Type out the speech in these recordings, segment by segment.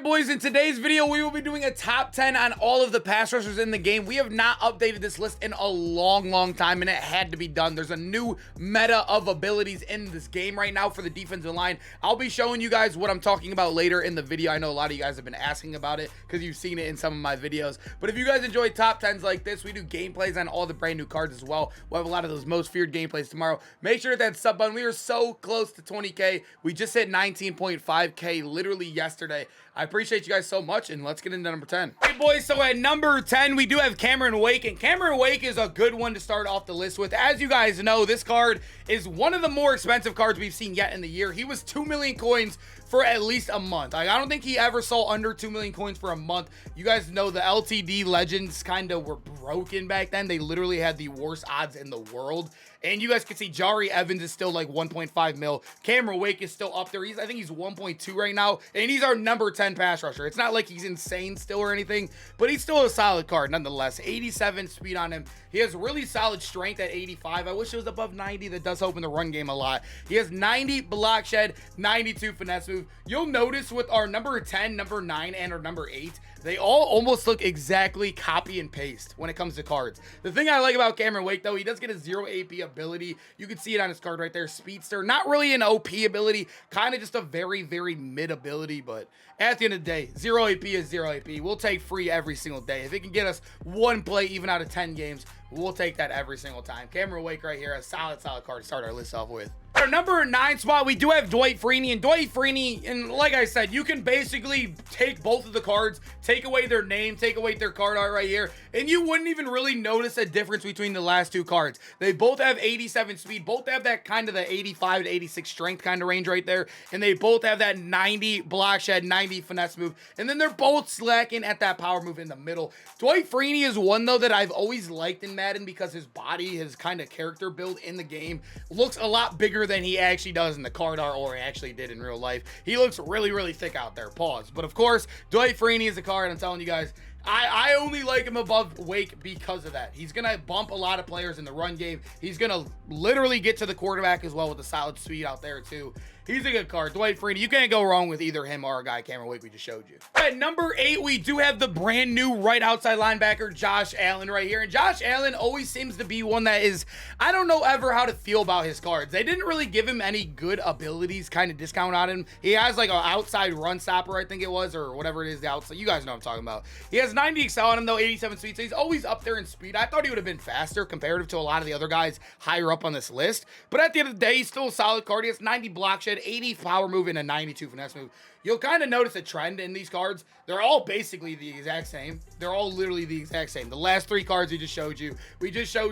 Boys, in today's video, we will be doing a top 10 on all of the pass rushers in the game. We have not updated this list in a long time, and it had to be done. There's a new meta of abilities in this game right now for the defensive line. I'll be showing you guys what I'm talking about later in the video. I know a lot of you guys have been asking about it because you've seen it in some of my videos. But if you guys enjoy top 10s like this, we do gameplays on all the brand new cards as well. We'll have a lot of those most feared gameplays tomorrow. Make sure to hit that sub button. We are so close to 20K. We just hit 19.5K literally yesterday. I appreciate you guys so much, and let's get into number 10. Hey boys, so at number 10, we do have Cameron Wake, and Cameron Wake is a good one to start off the list with. As you guys know, this card is one of the more expensive cards we've seen yet in the year. He was 2 million coins for at least a month. I don't think he ever sold under 2 million coins for a month. You guys know the LTD legends kind of were broken back then. They literally had the worst odds in the world. And you guys can see Jari Evans is still like 1.5 mil. Cameron Wake is still up there. I think he's 1.2 right now. And he's our number 10 pass rusher. It's not like he's insane still or anything, but he's still a solid card nonetheless. 87 speed on him. He has really solid strength at 85. I wish it was above 90. That does help in the run game a lot. He has 90 block shed, 92 finesse move. You'll notice with our number 10, number 9, and our number 8, they all almost look exactly copy and paste when it comes to cards. The thing I like about Cameron Wake, though, he does get a 0 AP ability. You can see it on his card right there. Speedster, not really an OP ability, kind of just a very mid ability, but at the end of the day, 0 AP is 0 AP. We'll take free every single day. If it can get us one play even out of 10 games, we'll take that every single time. Cameron Wake right here, a solid card to start our list off with. Our number 9 spot, we do have DWIGHT, and DWIGHT, and like I said, you can basically take both of the cards, take away their name, take away their card art right here, and you wouldn't even really notice a difference between the last two cards. They both have 87 speed, both have that kind of the 85 to 86 strength kind of range right there, and they both have that 90 block shed, 90 finesse move, and then they're both slacking at that power move in the middle. DWIGHT is one, though, that I've always liked in Madden because his body, his kind of character build in the game looks a lot bigger than he actually does in the card art or he actually did in real life. He looks really thick out there. Pause. But of course, DWIGHT is a card. I'm telling you guys, I only like him above Wake because of that. He's going to bump a lot of players in the run game. He's going to literally get to the quarterback as well with a solid speed out there too. He's a good card. DWIGHT, you can't go wrong with either him or our guy Cameron Wake we just showed you. At number 8, we do have the brand new right outside linebacker, Josh Allen right here. And Josh Allen always seems to be one that is, I don't know ever how to feel about his cards. They didn't really give him any good abilities, kind of discount on him. He has like an outside run stopper, I think it was, or whatever it is, the outside. You guys know what I'm talking about. He has 90 excel on him though, 87 speed, so he's always up there in speed. I thought he would have been faster comparative to a lot of the other guys higher up on this list. But at the end of the day, he's still a solid card. He has 90 block shed, 80 power move, and a 92 finesse move. You'll kind of notice a trend in these cards. They're all basically the exact same. They're all literally the exact same. The last 3 cards we just showed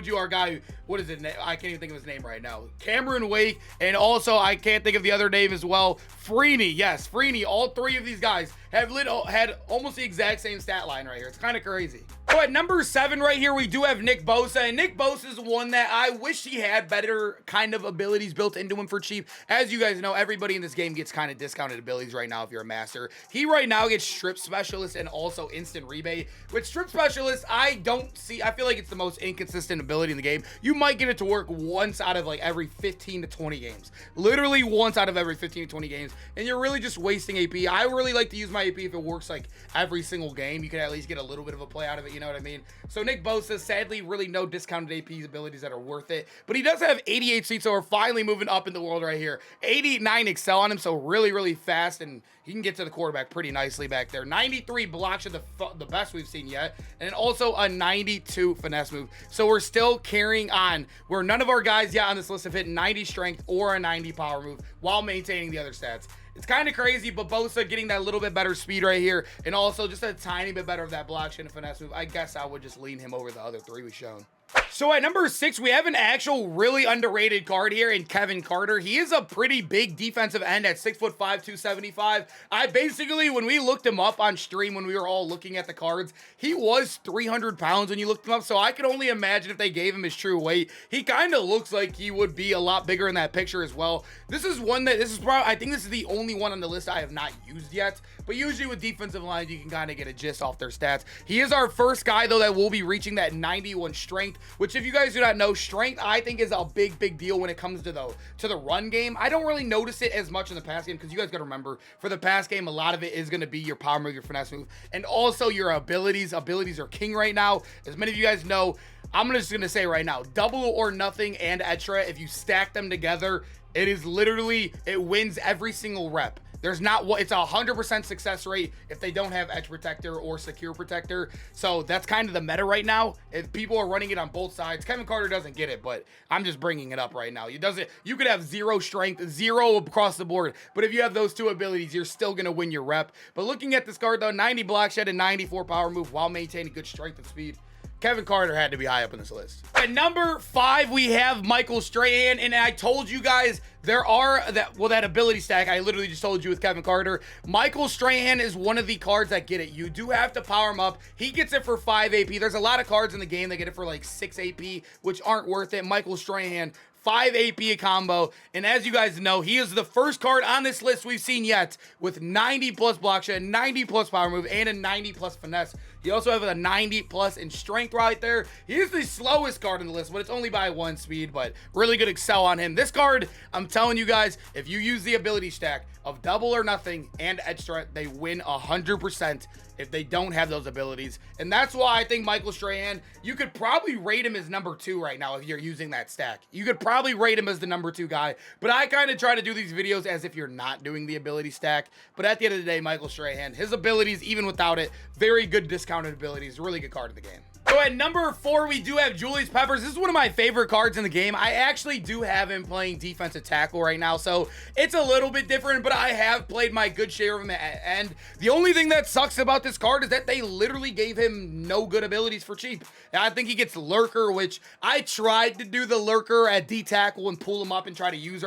you our guy, what is it? I can't even think of his name right now. Cameron Wake, and also I can't think of the other name as well. FREENEY, yes, FREENEY. All 3 of these guys have had almost the exact same stat line right here. It's kind of crazy. So at number 7 right here, we do have Nick Bosa, and Nick Bosa is one that I wish he had better kind of abilities built into him for cheap. As you guys know, everybody in this game gets kind of discounted abilities right now if you're a master. He right now gets strip specialist and also instant rebate. With strip specialist, I feel like it's the most inconsistent ability in the game. You might get it to work once out of like every 15 to 20 games. Literally once out of every 15 to 20 games, and you're really just wasting AP. I really like to use my AP if it works like every single game. You can at least get a little bit of a play out of it, you know what I mean? So Nick Bosa, sadly, really no discounted AP abilities that are worth it, but he does have 88 speed, so we're finally moving up in the world right here. 89 excel on him, so really fast, and he can get to the quarterback pretty nicely back there. 93 blocks are the best we've seen yet, and also a 92 finesse move. So we're still carrying on where none of our guys yet on this list have hit 90 strength or a 90 power move while maintaining the other stats. It's kind of crazy, but Bosa getting that little bit better speed right here, and also just a tiny bit better of that block and finesse move. I guess I would just lean him over the other 3 we've shown. So at number 6, we have an actual really underrated card here in Kevin Carter. He is a pretty big defensive end at 6'5", 275. I basically, when we looked him up on stream, when we were all looking at the cards, he was 300 pounds when you looked him up. So I could only imagine if they gave him his true weight. He kind of looks like he would be a lot bigger in that picture as well. This is one that, I think this is the only one on the list I have not used yet. But usually with defensive lines, you can kind of get a gist off their stats. He is our first guy, though, that will be reaching that 91 strength. strength, which if you guys do not know, strength I think is a big deal when it comes to the run game. I don't really notice it as much in the pass game, because you guys got to remember, for the pass game, a lot of it is going to be your power move, your finesse move, and also your abilities. Abilities are king right now. As many of you guys know, I'm just going to say right now, double or nothing and extra, if you stack them together, it is literally, it wins every single rep. There's not what, it's a 100% success rate if they don't have edge protector or secure protector. So that's kind of the meta right now. If people are running it on both sides, Kevin Carter doesn't get it, but I'm just bringing it up right now. You could have 0 strength, 0 across the board, but if you have those two abilities, you're still going to win your rep. But looking at this card though, 90 block shed and 94 power move while maintaining good strength and speed. Kevin Carter had to be high up in this list. At number 5, we have Michael Strahan, and I told you guys there are that ability stack I literally just told you with Kevin Carter. Michael Strahan is one of the cards that get it. You do have to power him up. He gets it for 5 AP. There's a lot of cards in the game that get it for like 6 AP, which aren't worth it. Michael Strahan, 5 AP a combo, and as you guys know, he is the first card on this list we've seen yet with 90 plus block shed, 90 plus power move, and a 90 plus finesse. He also has a 90 plus in strength right there. He is the slowest card in the list, but it's only by 1 speed, but really good excel on him. This card, I'm telling you guys, if you use the ability stack of double or nothing and edge threat, they win 100% if they don't have those abilities. And that's why I think Michael Strahan, you could probably rate him as number 2 right now if you're using that stack. You could probably rate him as the number 2 guy, but I kind of try to do these videos as if you're not doing the ability stack. But at the end of the day, Michael Strahan, his abilities, even without it, very good discounted abilities, really good card in the game. So at number 4, we do have Julius Peppers. This is one of my favorite cards in the game. I actually do have him playing defensive tackle right now, so it's a little bit different, but I have played my good share of him at end. The only thing that sucks about this card is that they literally gave him no good abilities for cheap. And I think he gets Lurker, which I tried to do the Lurker at D-tackle and pull him up and try to use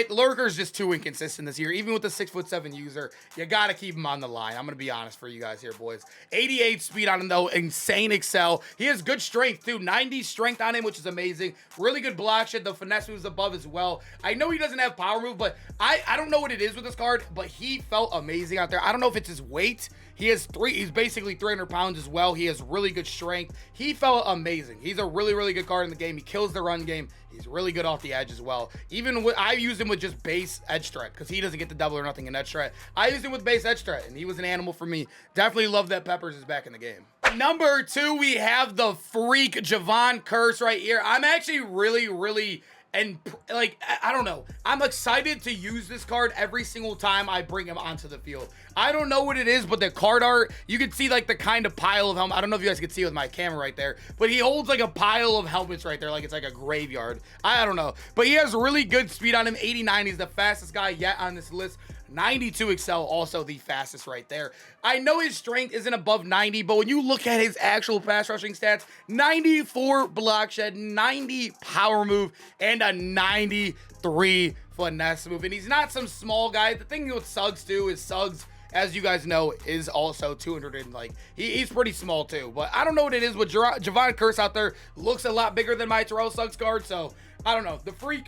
Lurker's just too inconsistent this year. Even with the 6'7" user, you gotta keep him on the line. I'm gonna be honest for you guys here, boys. 88 speed on him though, insane excel. He has good strength too, 90 strength on him, which is amazing. Really good block shed, the finesse moves above as well. I know he doesn't have power move, but I don't know what it is with this card, but he felt amazing out there. I don't know if it's his weight. He's basically 300 pounds as well. He has really good strength. He felt amazing. He's a really good card in the game. He kills the run game. He's really good off the edge as well. Even with, I used him with just base edge threat because he doesn't get the double or nothing in edge threat. I used him with base edge threat, and he was an animal for me. Definitely love that Peppers is back in the game. Number 2, we have the freak Javon Kearse right here. I'm actually really and like, I don't know, I'm excited to use this card every single time I bring him onto the field. I don't know what it is, but the card art, you can see like the kind of pile of helmet. I don't know if you guys can see with my camera right there, but he holds like a pile of helmets right there, like it's like a graveyard. I don't know, but he has really good speed on him. 89, he's the fastest guy yet on this list. 92 excel, also the fastest right there. I know his strength isn't above 90, but when you look at his actual pass rushing stats, 94 block shed, 90 power move, and a 93 finesse move. And he's not some small guy. The thing with Suggs too is Suggs, as you guys know, is also 200 and like he's pretty small too. But I don't know what it is with Javon Kearse out there. Looks a lot bigger than my Terrell Suggs card, so I don't know. The freak,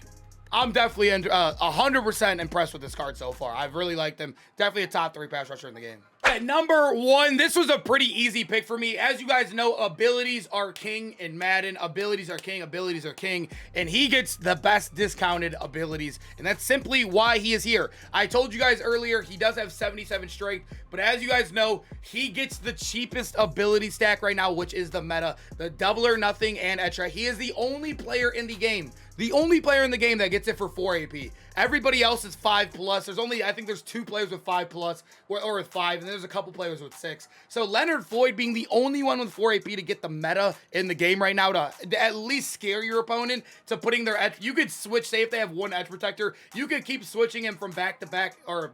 I'm definitely 100% impressed with this card so far. I've really liked him. Definitely a top 3 pass rusher in the game. At number 1, this was a pretty easy pick for me. As you guys know, abilities are king in Madden. Abilities are king, abilities are king, and he gets the best discounted abilities, and that's simply why he is here. I told you guys earlier, he does have 77 strength, but as you guys know, he gets the cheapest ability stack right now, which is the meta, the double or nothing and extra. He is the only player in the game. The only player in the game that gets it for 4 AP. Everybody else is 5+. There's only, I think there's 2 players with 5+, or with 5, and there's a couple players with 6. So Leonard Floyd being the only one with 4 AP to get the meta in the game right now to at least scare your opponent to putting their edge. You could switch, say if they have 1 edge protector, you could keep switching him from back to back, or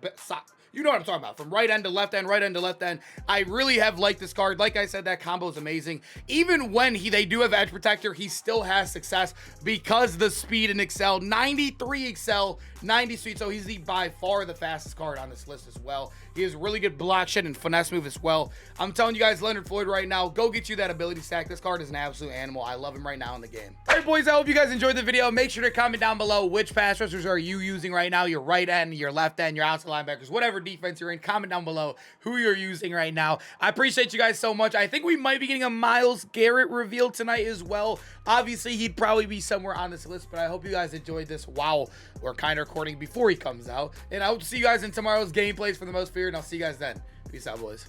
you know what I'm talking about, from right end to left end, right end to left end. I really have liked this card. Like I said, that combo is amazing. Even when they do have edge protector, he still has success because the speed and excel. 93 excel, 90 speed, so he's by far the fastest card on this list as well. He has really good block shed and finesse move as well. I'm telling you guys, Leonard Floyd right now, go get you that ability stack. This card is an absolute animal. I love him right now in the game. All right, boys, I hope you guys enjoyed the video. Make sure to comment down below which pass rushers are you using right now, your right end, your left end, your outside linebackers, whatever defense you're in. Comment down below who you're using right now. I appreciate you guys so much. I think we might be getting a Myles Garrett reveal tonight as well. Obviously, he'd probably be somewhere on this list, but I hope you guys enjoyed this. Wow, we're kind of recording before he comes out. And I hope to see you guys in tomorrow's gameplays for the most fear, and I'll see you guys then. Peace out, boys.